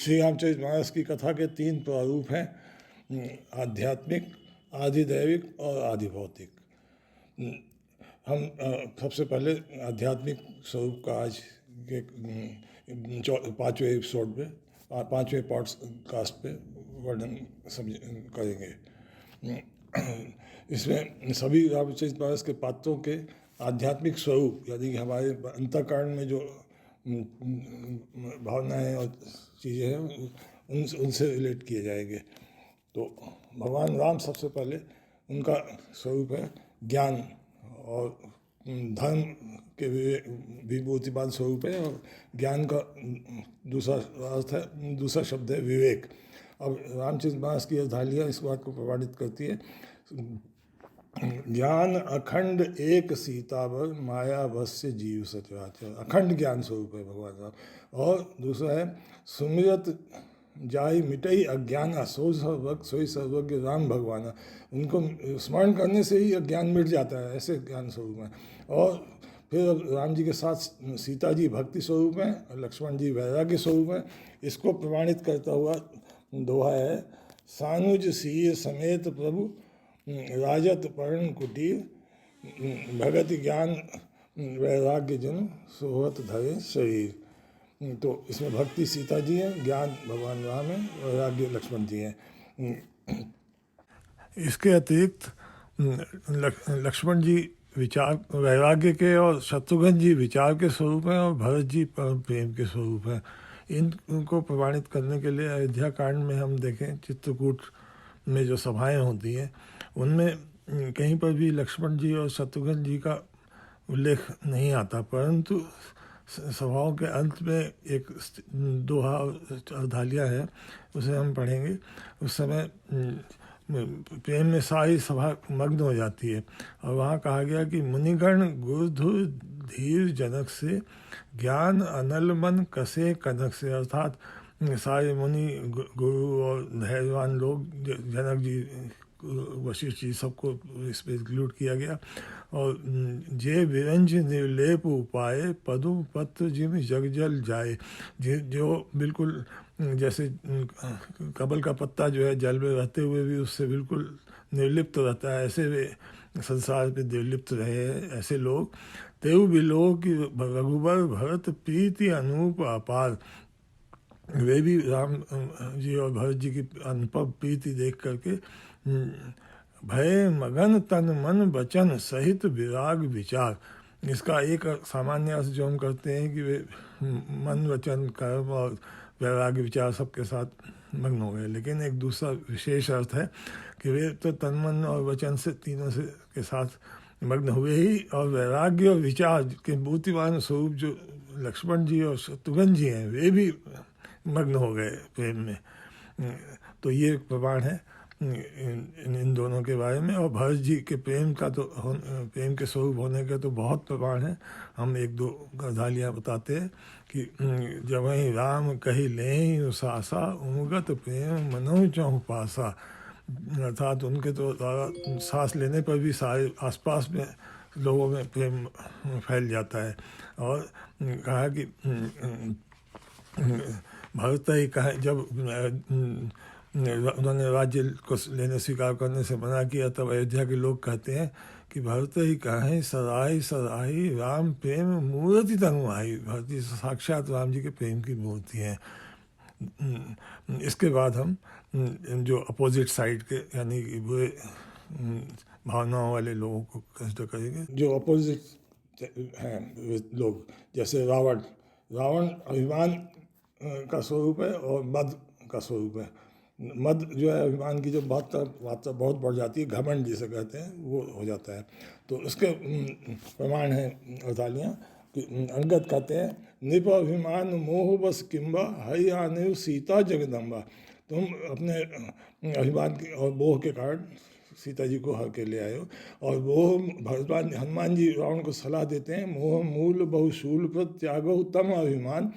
श्री रामचरितमानस की कथा के तीन प्रारूप हैं, आध्यात्मिक, आधिदैविक और आधिभौतिक। हम सबसे पहले आध्यात्मिक स्वरूप का आज के पाँचवें एपिसोड पे, पाँचवें पॉडकास्ट पे वर्णन करेंगे। इसमें सभी रामचरितमानस के पात्रों के आध्यात्मिक स्वरूप, यानी कि हमारे अंतःकरण में जो भावनाएं और चीज़ें हैं उनसे रिलेट किए जाएंगे। तो भगवान राम सबसे पहले उनका स्वरूप है ज्ञान, और धर्म के विभूतिमान स्वरूप है, और ज्ञान का दूसरा अर्थ है, दूसरा शब्द है विवेक। अब रामचरितमानस की अर्धालियाँ इस बात को प्रमाणित करती है। ज्ञान अखंड एक सीतावर माया वश्य जीव सचराचर, अखंड ज्ञान स्वरूप है भगवान राम। और दूसरा है सुमिरत जाहि मिटई अज्ञाना, सोई सर्वज्ञ राम भगवाना। उनको स्मरण करने से ही अज्ञान मिट जाता है, ऐसे ज्ञान स्वरूप है। और फिर राम जी के साथ सीता जी भक्ति स्वरूप हैं, लक्ष्मण जी वैराग्य स्वरूप हैं। इसको प्रमाणित करता हुआ दोहा है, सानुज सीय समेत प्रभु राजत पर्ण कुटीर, भगत ज्ञान वैराग्य जन सोहत धरे शरीर। तो इसमें भक्ति सीता जी हैं, ज्ञान भगवान राम है, वैराग्य लक्ष्मण जी हैं। इसके अतिरिक्त लक्ष्मण जी विचार वैराग्य के, और शत्रुघ्न जी विचार के स्वरूप हैं, और भरत जी परम प्रेम के स्वरूप हैं। इनको प्रमाणित करने के लिए अयोध्या कांड में हम देखें, चित्रकूट में जो सभाएं होती हैं उनमें कहीं पर भी लक्ष्मण जी और शत्रुघ्न जी का उल्लेख नहीं आता, परंतु सभाओं के अंत में एक दोहा अर्धालिया है, उसे हम पढ़ेंगे। उस समय प्रेम में सारी सभा मग्न हो जाती है, और वहाँ कहा गया कि मुनिगण गुरुधुर धीर जनक से, ज्ञान अनल मन कसे कनक से। अर्थात सारे मुनि, गुरु और धैर्यवान लोग, जनक जी, वशिष्ठ जी, सबको इसमें इंक्लूड किया गया। और जे विरंज निर्लेप उपाय, पदु पत्र जिम जग जल जाए। जो बिल्कुल जैसे कमल का पत्ता जो है जल में रहते हुए भी उससे बिल्कुल निर्लिप्त रहता है, ऐसे वे संसार पे निर्लिप्त रहे हैं, ऐसे लोग। तेउ बिलो की रघुबर भरत प्रीति अनूप अपार। वे भी राम जी और भरत जी की अनुपम प्रीति देख करके भय मगन तन मन वचन सहित विराग विचार। इसका एक सामान्य अर्थ जो हम करते हैं कि वे मन वचन कर्म और वैराग्य विचार सबके साथ मग्न हो गए, लेकिन एक दूसरा विशेष अर्थ है कि वे तो तन मन और वचन से तीनों से के साथ मग्न हुए ही, और वैराग्य और विचार के मूर्तिमान स्वरूप जो लक्ष्मण जी और शत्रुघ्न जी हैं, वे भी मग्न हो गए प्रेम में। तो ये प्रमाण है इन दोनों के बारे में। और भरत जी के प्रेम का तो, प्रेम के स्वरूप होने का तो बहुत प्रमाण है। हम एक दो गधालियाँ बताते हैं कि जब वहीं राम कही ले सासा, उमगत प्रेम मनो चौह पासा। अर्थात उनके तो सांस लेने पर भी सारे आसपास में लोगों में प्रेम फैल जाता है। और कहा कि भरत ही कहा, जब उन्होंने राज्य को लेने स्वीकार करने से मना किया, तब अयोध्या के लोग कहते हैं कि भरत ही कहें सराय सराही, राम प्रेम मूर्ति तनुआई। भरत जी साक्षात राम जी के प्रेम की मूर्ति हैं। इसके बाद हम जो अपोजिट साइड के, यानी कि बुरे भावनाओं वाले लोगों को कंसिडर करेंगे। जो अपोजिट हैं लोग, जैसे रावण अभिमान का स्वरूप है और मद का स्वरूप है। मद जो है अभिमान की जो मात्रा बहुत बढ़ जाती है, घमंड जिसे कहते हैं, वो हो जाता है। तो उसके प्रमाण हैं अर्धालियाँ कि अंगद कहते हैं, नृप अभिमान मोह बस किम्बा हरि आने सीता जगदम्बा। तुम अपने अभिमान के और मोह के कारण सीता जी को हर के ले आए हो। और वो भगवान हनुमान जी रावण को सलाह देते हैं, मोह मूल बहुशूल पर त्यागो तम अभिमान,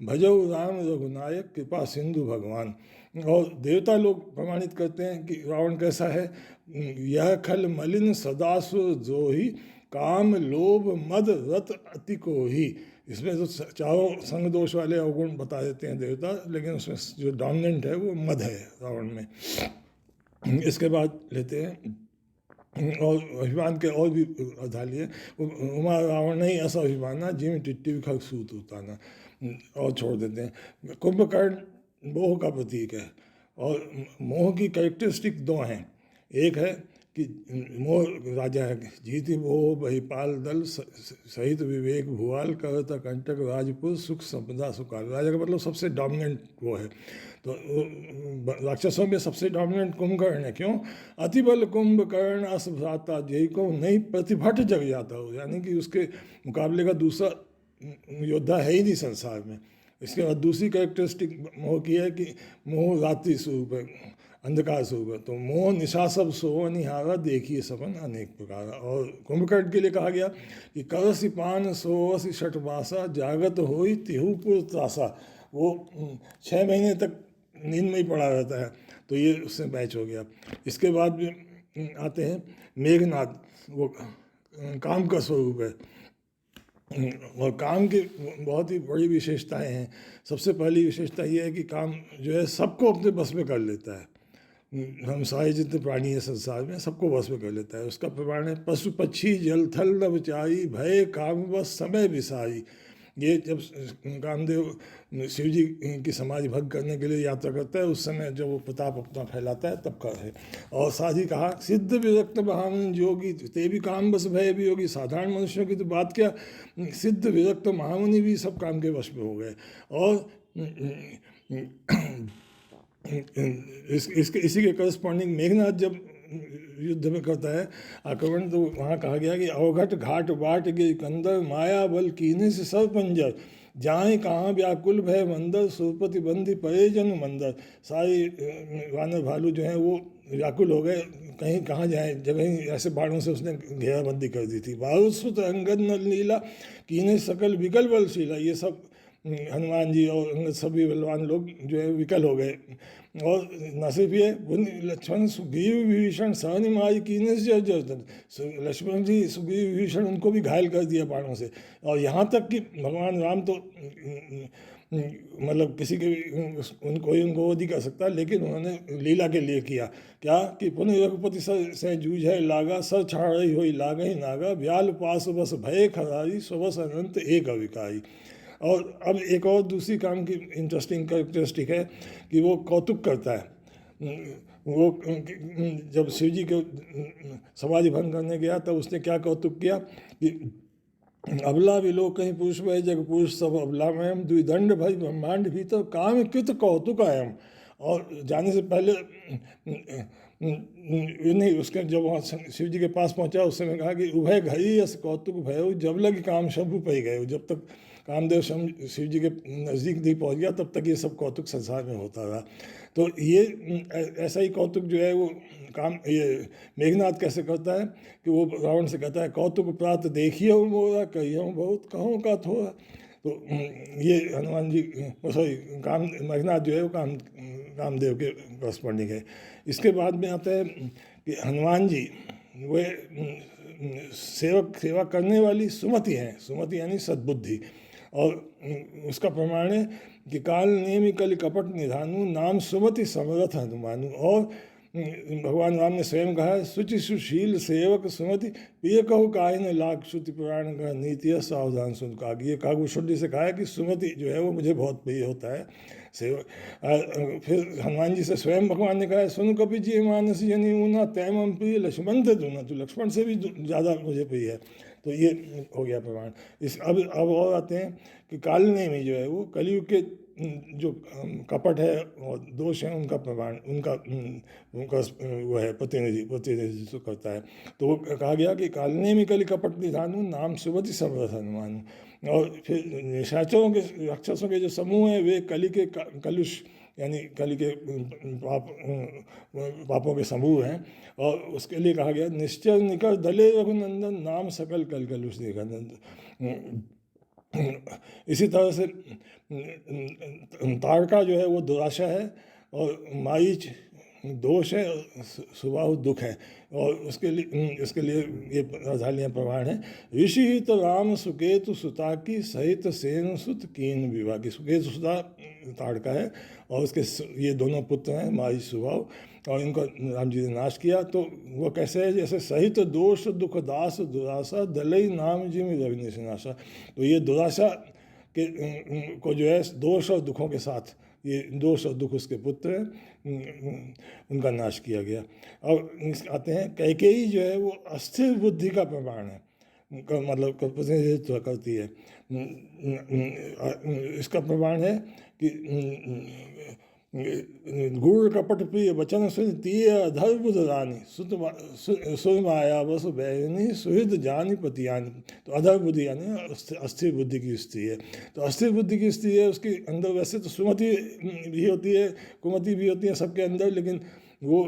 भजो राम रघुनायक कृपा सिंधु भगवान। और देवता लोग प्रमाणित करते हैं कि रावण कैसा है, यह खल मलिन सदासुर द्रोही, काम लोभ मद रत अति को ही। इसमें तो चारों संग दोष वाले अवगुण बता देते हैं देवता, लेकिन उसमें जो डोमिनेंट है वो मद है रावण में। इसके बाद लेते हैं और अभिमान के और भी अधा लिए। उमा रावण नहीं ऐसा अभिमाना जिम टिट्टी खग सूत उताना, और छोड़ देते हैं। कुंभकर्ण मोह का प्रतीक है, और मोह की कैरेक्टरिस्टिक दो हैं। एक है कि मोह राजा है, जीति मोह बहिपाल दल सहित विवेक भुआल करता कंटक राजपुर सुख संपदा सुकाल। राजा का मतलब सबसे डोमिनेंट वो है। तो राक्षसों में सबसे डोमिनेंट कुंभकर्ण है। क्यों? अतिबल कुंभकर्ण असभ्राता जय को नहीं प्रतिभट जग जाता हो, यानी कि उसके मुकाबले का दूसरा योद्धा है ही नहीं संसार में। इसके बाद दूसरी कैरेक्टरिस्टिक मोह की है कि मोह रात्रि स्वरूप है, अंधकार स्वरूप है। तो मोह निशा सब सो निहारा देखिए सपन अनेक प्रकार। और कुंभकर्ण के लिए कहा गया कि करसी पान सोवसी छठवासा जागत होई तिहुपुर त्रासा। वो 6 महीने तक नींद में ही पड़ा रहता है, तो ये उससे मैच हो गया। इसके बाद भी आते हैं मेघनाद, वो काम का स्वरूप है, और काम की बहुत ही बड़ी विशेषताएं हैं। सबसे पहली विशेषता ये है कि काम जो है सबको अपने बस में कर लेता है। हम सारे जितने प्राणी हैं संसार में सबको बस में कर लेता है। उसका प्रमाण है पशु पक्षी जल थल नभ चाई भय काम बस समय विसाई। ये जब कामदेव शिव जी की समाधि भंग करने के लिए यात्रा करता है, उस समय जब वो प्रताप अपना फैलाता है तब का है। और साथ ही कहा सिद्ध विरक्त महामन योगी ते भी काम बस भय भी होगी। साधारण मनुष्यों की तो बात क्या, सिद्ध विरक्त महामुनि भी सब काम के वश में हो गए। और इसी के करस्पॉन्डिंग मेघनाथ जब युद्ध में करता है आक्रमण, तो वहाँ कहा गया कि अवघट घाट बाट गे कंदर माया बल कीने से सब पंजर जाए कहाँ व्याकुल भय मंदर सुरपति बंदी परे जन मंदर। सारे वानर भालू जो हैं वो व्याकुल हो गए, कहीं कहाँ जाए, जगह ही ऐसे बाणों से उसने घेराबंदी कर दी थी। बारुसुत अंगद नल लीला कीने सकल विकल बलशीला। ये सब हनुमान जी और अंगद सभी बलवान लोग जो है विकल हो गए। और न सिर्फ ये लक्ष्मण सुग्रीव विभीषण सहनि माई कीने से लक्ष्मण जी सुग्रीव विभीषण उनको भी घायल कर दिया बाणों से। और यहाँ तक कि भगवान राम तो मतलब किसी के उनको वो नहीं कर सकता, लेकिन उन्होंने लीला के लिए किया क्या कि पुनः रघुपति से जूझ है लागा सर छाड़ी हुई लागा ही नागा ब्याल पास बस भय खरारी सुबस अनंत एक अविकारी। और अब एक और दूसरी काम की इंटरेस्टिंग कैरेक्टरिस्टिक है कि वो कौतुक करता है। वो जब शिव जी को समाधि भंग करने गया तब उसने क्या कौतुक किया कि अबला विलो कहीं पुरुष भय जग पुरुष सब अबला में द्विदंड भय ब्रह्मांड भी तो काम कृत कौतुक आयम। और जाने से पहले नहीं, उसके जब वहाँ शिव जी के पास पहुँचा उस समय कहा कि उभय घई यस कौतुक भय जब लग काम शंभु पे गए। जब तक कामदेव शिव जी के नज़दीक नहीं पहुँच गया तब तक ये सब कौतुक संसार में होता रहा। तो ये ऐसा ही कौतुक जो है वो ये मेघनाथ कैसे करता है कि वो रावण से कहता है कौतुक प्रात देखिए मोरा कहिए बहुत कहों का थोड़ा। तो ये हनुमान जी सॉरी मेघनाथ जो है वो कामदेव के करस्पॉन्डिंग है। इसके बाद में आता है कि हनुमान जी वे सेवा करने वाली सुमति हैं। सुमति यानी सद्बुद्धि। और उसका प्रमाण है कि काल नेमि कल कपट निधानु नाम सुमति समरथ हनुमानु। और भगवान राम ने स्वयं कहा है सुचि सुशील सेवक सुमति ये कहू काहे न लाख श्रुति पुराण का नीति सावधान सुन का। ये कागुशुद्धि से कहा है कि सुमति जो है वो मुझे बहुत प्रिय होता है सेवक। फिर हनुमान जी से स्वयं भगवान ने कहा है सुन कपि जी मानस जनी ऊना तैम प्रिय लक्ष्मण थे दूना, तो लक्ष्मण से भी ज़्यादा मुझे प्रिय है। तो ये हो गया प्रमाण। इस अब और आते हैं कि कालने में जो है वो कलयुग के जो कपट है और दोष है उनका प्रमाण उनका वो है प्रतिनिधित्व करता है। तो वो कहा गया कि कालने में कली कपट निधानु नाम सुमति समरथ हनुमान। और फिर निशाचरों के राक्षसों के जो समूह हैं वे कली के कलुष यानी कली के पापों के समूह हैं। और उसके लिए कहा गया निश्चय निकर दले रघुनंदन नाम सकल कल कलुष निकंदन। इसी तरह से तारका जो है वो दुराशा है और मारीच दोष है, स्वभाव दुख है। और इसके लिए ये राधालियाँ प्रमाण है। ऋषि तो राम सुकेतु सुता की सहित सेन सुत कीन विवाह की। सुकेतु सुता ताड़का है और उसके ये दोनों पुत्र हैं मारी स्वभाव, और इनको राम जी ने नाश किया। तो वो कैसे है, जैसे सहित दोष दुख दास दुराशा दलई नाम जिम रवि नाशा। तो ये दुराशा के को जो है दोष और दुखों के साथ, ये दोष और दुख उसके पुत्र हैं, उनका नाश किया गया। और आते हैं कैकेयी जो है वो अस्थिर बुद्धि का प्रमाण है, मतलब प्रतिनिधित्व करती है। इसका प्रमाण है कि गुण कपट प्रिय वचन सुन तीय अधर बुध रानी सुर माया बस बैनी सुहृद जानी पतियानी। तो अधर बुद्धि यानी अस्थिर बुद्धि की स्त्री है। तो अस्थिर बुद्धि की स्त्री है, उसके अंदर वैसे तो सुमति भी होती है, कुमति भी होती है सबके अंदर, लेकिन वो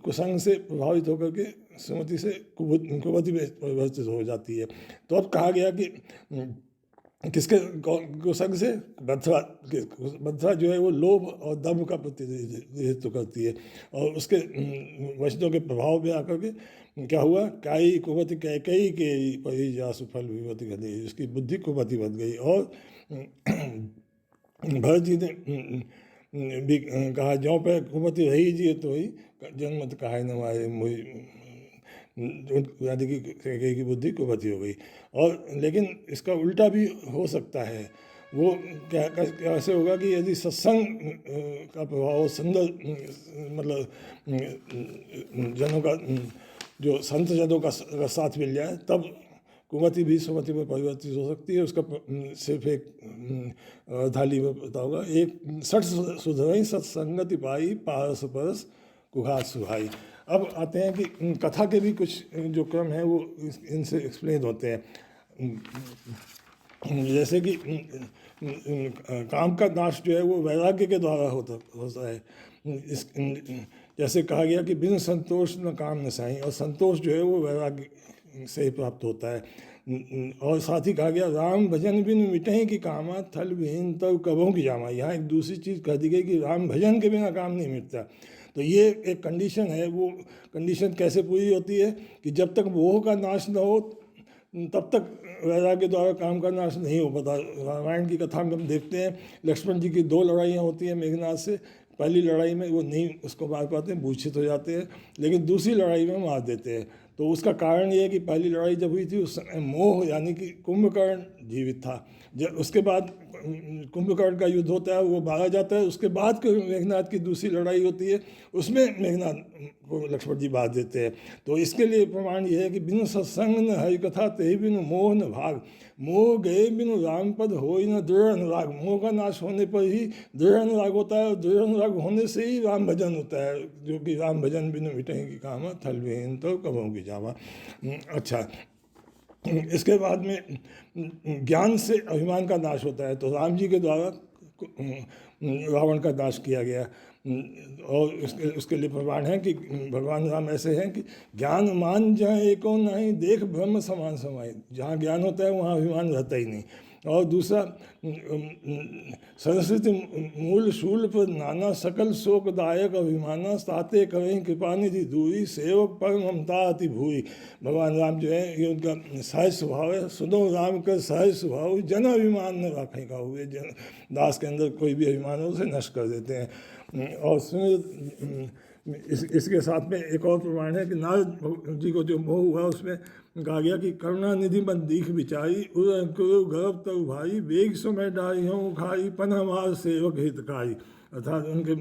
कुसंग से प्रभावित होकर के सुमति से कुमति में परिवर्तित हो जाती है। तो अब कहा गया कि किसके कुसंग से, बद्धरा जो है वो लोभ और दम्भ का प्रतिनिधित्व करती है, और उसके वचनों के प्रभाव में आकर के क्या हुआ, काई कुमति कैकई के परिजा सुफल विमति गई, उसकी बुद्धि कुमति बन गई। और भरत जी ने भी कहा ज्यों पे कुमति रही जी तो ही जन्मत कहा न मारे मुझे, यानी कि कैकेयी की बुद्धि कुमति हो गई। और लेकिन इसका उल्टा भी हो सकता है। वो कैसे होगा कि यदि सत्संग का प्रभाव सुंदर, मतलब जनों का, जो संत जनों का साथ मिल जाए, तब कुमति भी सुमति में परिवर्तित हो सकती है। उसका सिर्फ एक थाली में पता होगा, एक सठ सुधरई सत्संगति पाई पारस परस कुघात सुहाई। अब आते हैं कि कथा के भी कुछ जो क्रम है वो इनसे एक्सप्लेन होते हैं। जैसे कि काम का नाश जो है वो वैराग्य के द्वारा होता है। जैसे कहा गया कि बिन संतोष न काम न साई, और संतोष जो है वो वैराग्य से ही प्राप्त होता है। और साथ ही कहा गया राम भजन बिन मिटही की कामा थल विहीन तब कबों की जामा। यहाँ एक दूसरी चीज़ कह दी गई कि राम भजन के बिना काम नहीं मिटता। तो ये एक कंडीशन है। वो कंडीशन कैसे पूरी होती है कि जब तक मोह का नाश न हो तब तक वैराग्य द्वारा काम का नाश नहीं हो पाता। रामायण की कथा में हम देखते हैं लक्ष्मण जी की 2 लड़ाइयाँ होती हैं मेघनाथ से। पहली लड़ाई में वो नहीं उसको मार पाते, मूर्छित हो जाते हैं, लेकिन दूसरी लड़ाई में मार देते हैं। तो उसका कारण ये है कि पहली लड़ाई जब हुई थी उस समय मोह यानी कि कुंभकर्ण जीवित था। जब उसके बाद कुंभकर्ण का युद्ध होता है, वो मारा जाता है, उसके बाद मेघनाथ की दूसरी लड़ाई होती है, उसमें मेघनाथ को लक्ष्मण जी मार देते हैं। तो इसके लिए प्रमाण ये है कि बिनु सत्संग न हरि कथा ते बिनु मोह न भाग, मोह गए बिनु राम पद हो न दृढ़ अनुराग। मोह का नाश होने पर ही दृढ़ अनुराग होता है, और दृढ़ अनुराग होने से ही राम भजन होता है, जो कि राम भजन बिनु मिटें की कामा थल विहीन तो कबों की जावा। अच्छा, इसके बाद में ज्ञान से अभिमान का नाश होता है। तो राम जी के द्वारा रावण का नाश किया गया। और उसके लिए प्रमाण है कि भगवान राम ऐसे हैं कि ज्ञान मान जहाँ एको नहीं देख ब्रह्म समान समाये। जहाँ ज्ञान होता है वहाँ अभिमान रहता ही नहीं। और दूसरा सरस्वती मूल शूल पर नाना सकल शोकदायक अभिमाना साते करें कृपा निधि दूरी सेवक पर ममता अति भूरी। भगवान राम जो है ये उनका सहज स्वभाव है। सुनो राम का सहज स्वभाव जन अभिमान न रखें का हुए। जन दास के अंदर कोई भी अभिमान हो उसे नष्ट कर देते हैं। और इसके साथ में एक और प्रमाण है कि नारद जी को जो मोह हुआ उसमें कहा गया कि करुणा निधि मन दीख बिचारी गर्भ तब भाई वेग समय डाई हूँ खाई पन हमार सेवक हितकारी। अर्थात उनके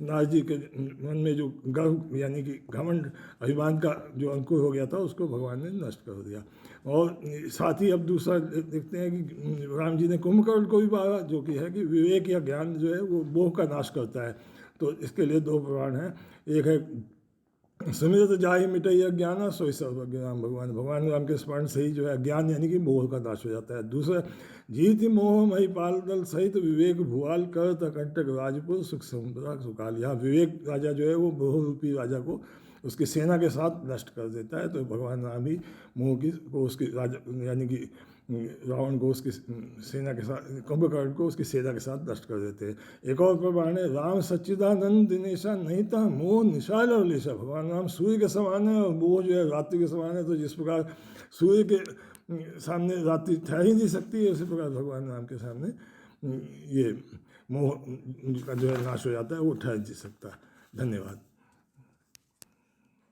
नारद जी के मन में जो गर्व यानी कि घमंड अभिमान का जो अंकुर हो गया था उसको भगवान ने नष्ट कर दिया। और साथ ही अब दूसरा देखते हैं कि राम जी ने कुंभकर्ण को भी मारा, जो कि है कि विवेक या ज्ञान जो है वो मोह का नाश करता है। तो इसके लिए 2 प्रमाण हैं। एक है सुमिरत जाहि मिटई अज्ञान सोई सर्वज्ञ राम भगवान। भगवान राम के स्मरण से ही जो है अज्ञान यानी कि मोह का नाश हो जाता है। दूसरा जीत मोह मही पाल दल सहित विवेक भुआल कर कंटक राजपुर सुख संपदा सुकाल। यहाँ विवेक राजा जो है वो मोह रूपी राजा को उसकी सेना के साथ नष्ट कर देता है। तो भगवान राम ही मोह की को उसकी राजा यानी कि रावण को उसकी सेना के साथ, कुंभकर्ण को उसकी सेना के साथ नष्ट कर देते हैं। एक और प्रमाण है, राम सच्चिदानंद दिनेशा नहीं था मोह निशाल और लेशा। भगवान राम सूर्य के समान है और वो जो है रात्रि के समान है। तो जिस प्रकार सूर्य के सामने रात्रि ठहर ही नहीं सकती है, उसी प्रकार भगवान राम के सामने ये मोह का जो है नाश हो जाता है, वो ठहर नहीं सकता। धन्यवाद।